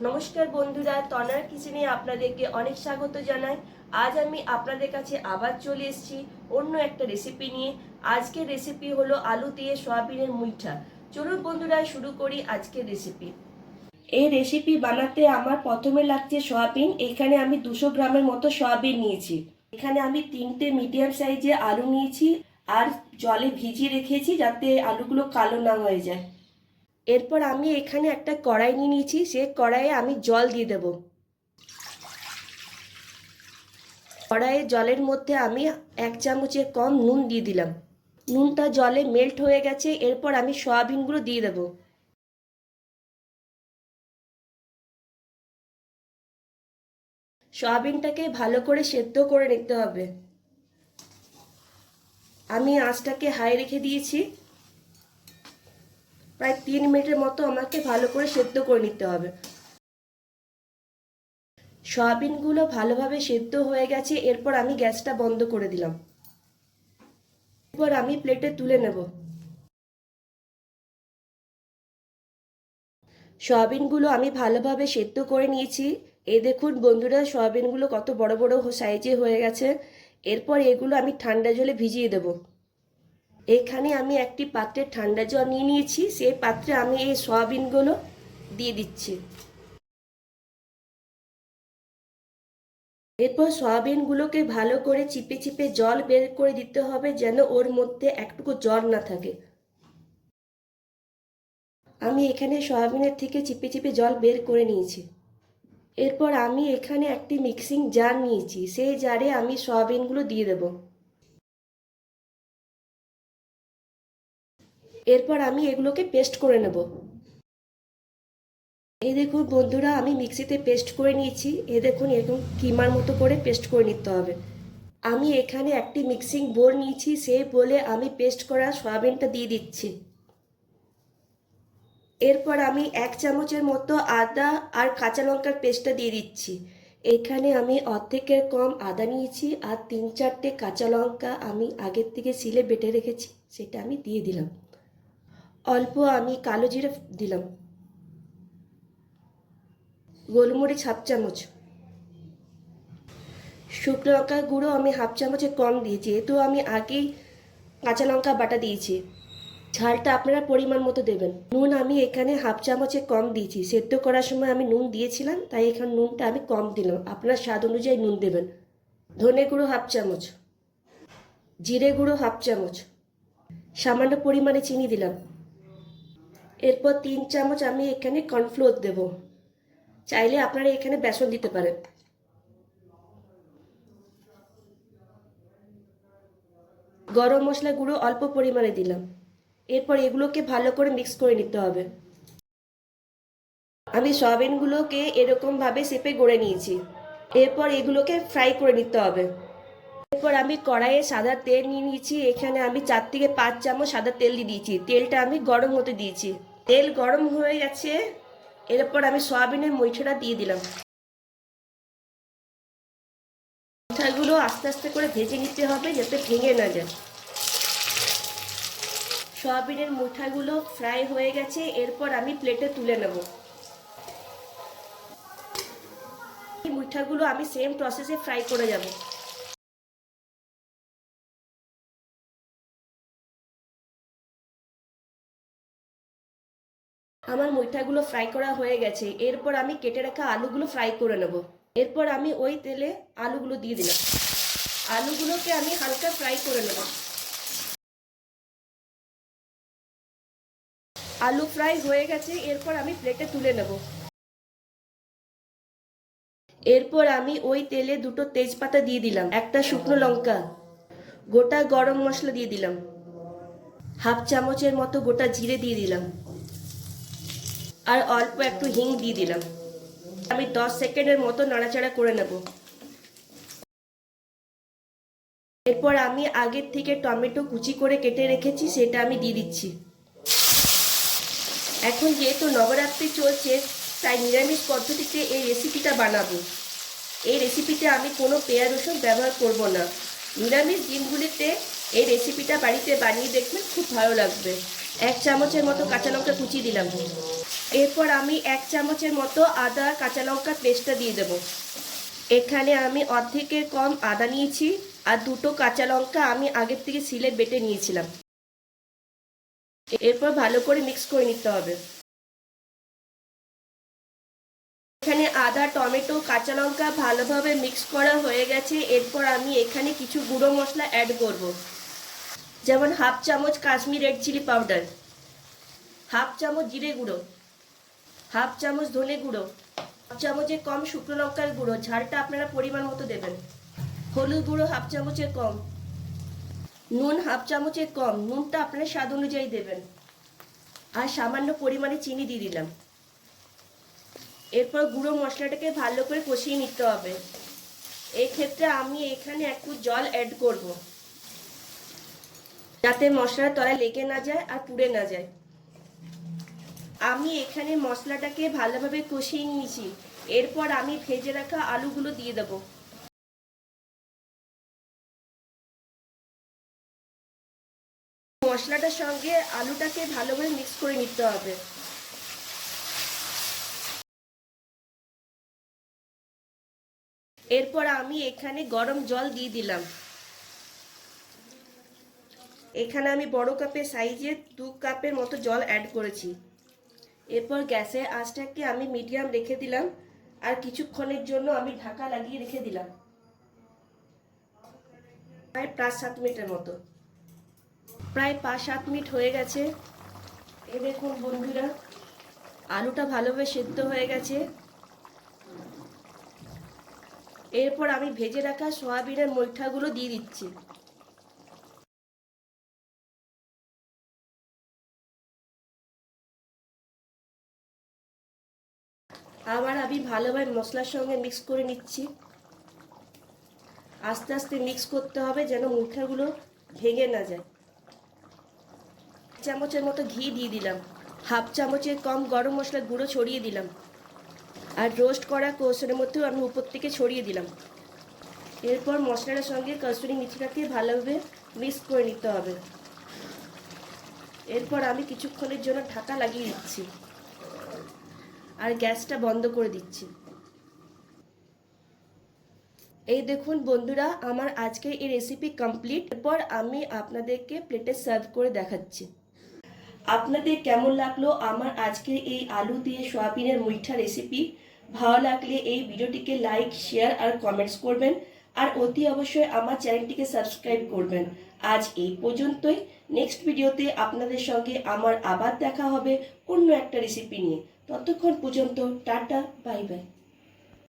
নমস্কার বন্ধুরা, তনার কিচেনে আপনাদেরকে অনেক স্বাগত জানাই। আজ আমি আপনাদের কাছে আবার চলে এসেছি অন্য একটা রেসিপি নিয়ে। আজকের রেসিপি হলো আলু দিয়ে সয়াবিনের মুইঠা। চলুন বন্ধুরা শুরু করি আজকের রেসিপি। এই রেসিপি বানাতে আমার প্রথমে লাগছে সয়াবিন। এখানে আমি 200 গ্রামের মতো সয়াবিন নিয়েছি। এখানে আমি 3টে মিডিয়াম সাইজে আলু নিয়েছি আর জলে ভিজিয়ে রেখেছি যাতে আলুগুলো কালো না হয়ে যায়। এরপর আমি এখানে একটা কড়াই নিয়ে নিয়েছি, সেই কড়াইয়ে আমি জল দিয়ে দেব। কড়াইয়ে জলের মধ্যে আমি 1 চামচের কম নুন দিয়ে দিলাম। নুনটা জলে মেল্ট হয়ে গেছে। এরপর আমি সয়াবিনগুলো দিয়ে দেব। সয়াবিনটাকে ভালো করে সেদ্ধ করে নিতে হবে। আমি আঁচটাকে হাই রেখে দিয়েছি। প্রায় 3 মিনিটের মতো আমাকে ভালো করে সেদ্ধ করে নিতে হবে। সয়াবিনগুলো ভালোভাবে সেদ্ধ হয়ে গেছে। এরপর আমি গ্যাসটা বন্ধ করে দিলাম। এরপর আমি প্লেটে তুলে নেব। সয়াবিনগুলো আমি ভালোভাবে সেদ্ধ করে নিয়েছি। এই দেখুন বন্ধুরা, সয়াবিনগুলো কত বড় বড় সাইজে হয়ে গেছে। এরপর এগুলো আমি ঠান্ডা জলে ভিজিয়ে দেব। এখানে আমি একটি পাত্রে ঠান্ডা জল নিয়ে নিয়েছি। সেই পাত্রে আমি এই সয়াবিনগুলো দিয়ে দিচ্ছি। এরপর সয়াবিনগুলোকে ভালো করে চিপে চিপে জল বের করে দিতে হবে, যেন ওর মধ্যে একটুকু জল না থাকে। আমি এখানে সয়াবিনের থেকে চিপে চিপে জল বের করে নিয়েছি। এরপর আমি এখানে একটি মিক্সিং জার নিয়েছি। সেই জারে আমি সয়াবিনগুলো দিয়ে দেব। এরপর আমি এগুলোকে পেস্ট করে নেব। এই দেখুন বন্ধুরা, আমি মিক্সিতে পেস্ট করে নিয়েছি। এই দেখুন এরকম কিমার মতো করে পেস্ট করে নিতে হবে। আমি এখানে একটি মিক্সিং বোল নিয়েছি। সেই বোলে আমি পেস্ট করা সয়াবিনটা দিয়ে দিচ্ছি। এরপর আমি 1 চামচের মতো আদা আর কাঁচা লঙ্কার পেস্টটা দিয়ে দিচ্ছি। এখানে আমি অর্ধেকের কম আদা নিয়েছি আর 3-4টে কাঁচা লঙ্কা আমি আগের থেকে শিলে বেটে রেখেছি, সেটা আমি দিয়ে দিলাম। অল্প আমি কালো জিরে দিলাম। গোলমরিচ 1/2 চামচ। শুকনো লঙ্কার গুঁড়ো আমি 1/2 চামচের কম দিয়েছি, যেহেতু আমি আগেই কাঁচা লঙ্কা বাটা দিয়েছি। ঝালটা আপনারা পরিমাণ মতো দেবেন। নুন আমি এখানে 1/2 চামচের কম দিয়েছি। সেদ্ধ করার সময় আমি নুন দিয়েছিলাম, তাই এখানে নুনটা আমি কম দিলাম। আপনার স্বাদ অনুযায়ী নুন দেবেন। ধনে গুঁড়ো 1/2 চামচ। জিরে গুঁড়ো 1/2 চামচ। সামান্য পরিমাণে চিনি দিলাম। এরপর 3 চামচ আমি এখানে কর্নফ্লোর দেব। চাইলে আপনারা এখানে বেসন দিতে পারেন। গরম মশলা গুঁড়ো অল্প পরিমাণে দিলাম। এরপর এগুলোকে ভালো করে মিক্স করে নিতে হবে। আমি সয়াবিনগুলোকে এরকমভাবে শেপে গড়ে নিয়েছি। এরপর এগুলোকে ফ্রাই করে নিতে হবে। এরপর আমি কড়াইয়ে সাদা তেল নিয়ে নিয়েছি। এখানে আমি 4 থেকে 5 চামচ সাদা তেল দিয়ে দিয়েছি। তেলটা আমি গরম হতে দিয়েছি। তেল গরম হয়ে গেছে। এরপর আমি সয়াবিনের মুইঠাটা দিয়ে দিলাম। মুইঠাগুলো আস্তে আস্তে করে ভেজে নিতে হবে যাতে ভেঙে না যায়। সয়াবিনের মুইঠাগুলো ফ্রাই হয়ে গেছে। এরপর আমি প্লেটে তুলে নেব। এই মুইঠাগুলো আমি সেম প্রসেসে ফ্রাই করে যাব। আমার মুইঠাগুলো ফ্রাই করা হয়ে গেছে। এরপর আমি কেটে রাখা আলুগুলো ফ্রাই করে নেব। এরপর আমি ওই তেলে আলুগুলো দিয়ে দিলাম। আলুগুলোকে আমি হালকা ফ্রাই করে নেব। আলু ফ্রাই হয়ে গেছে। এরপর আমি প্লেটে তুলে নেব। এরপর আমি ওই তেলে 2টো তেজপাতা দিয়ে দিলাম, একটা শুকনো লঙ্কা, গোটা গরম মশলা দিয়ে দিলাম, 1/2 চামচের মতো গোটা জিরে দিয়ে দিলাম আর অল্প একটু হিং দিয়ে দিলাম। আমি 10 সেকেন্ডের মতো নাড়াচাড়া করে নেব। এরপর আমি আগের থেকে টমেটো কুচি করে কেটে রেখেছি, সেটা আমি দিয়ে দিচ্ছি। এখন যেহেতু নবরাত্রি চলছে, তাই নিরামিষ পদ্ধতিতে এই রেসিপিটা বানাবো। এই রেসিপিতে আমি কোনো পেঁয়াজ রসুন ব্যবহার করব না। নিরামিষ দিনগুলিতে এই রেসিপিটা বাড়িতে বানিয়ে দেখবেন, খুব ভালো লাগবে। 1 চামচের মতো কাঁচা লঙ্কা কুচি দিলাম। এরপর আমি 1 চামচের মতো আদা কাঁচা লঙ্কা পেস্টটা দিয়ে দেব। এখানে আমি অর্ধেকের কম আদা নিয়েছি আর 2টো কাঁচা লঙ্কা আমি আগের থেকে শিলে বেটে নিয়েছিলাম। এরপর ভালো করে মিক্স করে নিতে হবে। এখানে আদা, টমেটো, কাঁচা লঙ্কা ভালোভাবে মিক্স করা হয়ে গেছে। এরপর আমি এখানে কিছু গুঁড়ো মশলা অ্যাড করব, যেমন 1/2 চামচ কাশ্মীর রেড চিলি পাউডার, 1/2 চামচ জিরে গুঁড়ো, 1/2 চামচ ধনে গুঁড়ো, 1 চামচের কম শুকনো লঙ্কার গুঁড়ো, ঝালটা আপনারা পরিমাণ মতো দেবেন, হলুদ গুঁড়ো 1/2 চামচের কম, নুন 1/2 চামচের কম, নুনটা আপনারা স্বাদ অনুযায়ী দেবেন, আর সামান্য পরিমাণে চিনি দিয়ে দিলাম। এরপর গুঁড়ো মশলাটাকে ভালো করে কষিয়ে নিতে হবে। এই ক্ষেত্রে আমি এখানে একটু জল অ্যাড করব, যাতে মশলার তলায় লেগে না যায় আর পুড়ে না যায়। আমি এখানে মশলাটাকে ভালোভাবে কষিয়ে নিয়েছি। এরপর আমি ভেজে রাখা আলুগুলো দিয়ে দেব। মশলাটার সঙ্গে আলুটাকে ভালোভাবে মিক্স করে নিতে হবে। এরপর আমি এখানে গরম জল দিয়ে দিলাম। এখানে আমি বড় কাপের সাইজের 2 কাপের মতো জল অ্যাড করেছি। এরপর গ্যাসের আঁচটাকে আমি মিডিয়াম রেখে দিলাম আর কিছুক্ষণের জন্য আমি ঢাকা লাগিয়ে রেখে দিলাম, প্রায় 5-7 মিনিটের মতো। প্রায় 5-7 মিনিট হয়ে গেছে। এই দেখুন বন্ধুরা, আলুটা ভালোভাবে সেদ্ধ হয়ে গেছে। এরপর আমি ভেজে রাখা সয়াবিনের মুইঠাগুলো দিয়ে দিচ্ছি। আবার আমি ভালোভাবে মশলার সঙ্গে মিক্স করে নিচ্ছি। আস্তে আস্তে মিক্স করতে হবে যেন মুইঠাগুলো ভেঙে না যায়। 1 চামচের মতো ঘি দিয়ে দিলাম, 1/2 চামচের কম গরম মশলার গুঁড়ো ছড়িয়ে দিলাম, আর রোস্ট করা কসুরি মেথিও আমি উপর থেকে ছড়িয়ে দিলাম। এরপর মশলাটার সঙ্গে কসুরি মেথিটাকে ভালোভাবে মিক্স করে নিতে হবে। এরপর আমি কিছুক্ষণের জন্য ঢাকা লাগিয়ে দিচ্ছি আর গ্যাসটা বন্ধ করে দিচ্ছি। এই দেখুন বন্ধুরা, আমার আজকের এই রেসিপি কমপ্লিট। এরপর আমি আপনাদেরকে প্লেটে সার্ভ করে দেখাচ্ছি। আপনাদের কেমন লাগলো আমার আজকের এই আলু দিয়ে সয়াবিনের মুইঠা রেসিপি? ভালো লাগলে এই ভিডিওটিকে লাইক, শেয়ার আর কমেন্টস করবেন, আর অতি অবশ্যই আমার চ্যানেলটিকে সাবস্ক্রাইব করবেন। আজ এই পর্যন্তই। নেক্সট ভিডিওতে আপনাদের সঙ্গে আমার আবার দেখা হবে অন্য একটা রেসিপি নিয়ে। ততক্ষণ পর্যন্ত টাটা, বাই বাই।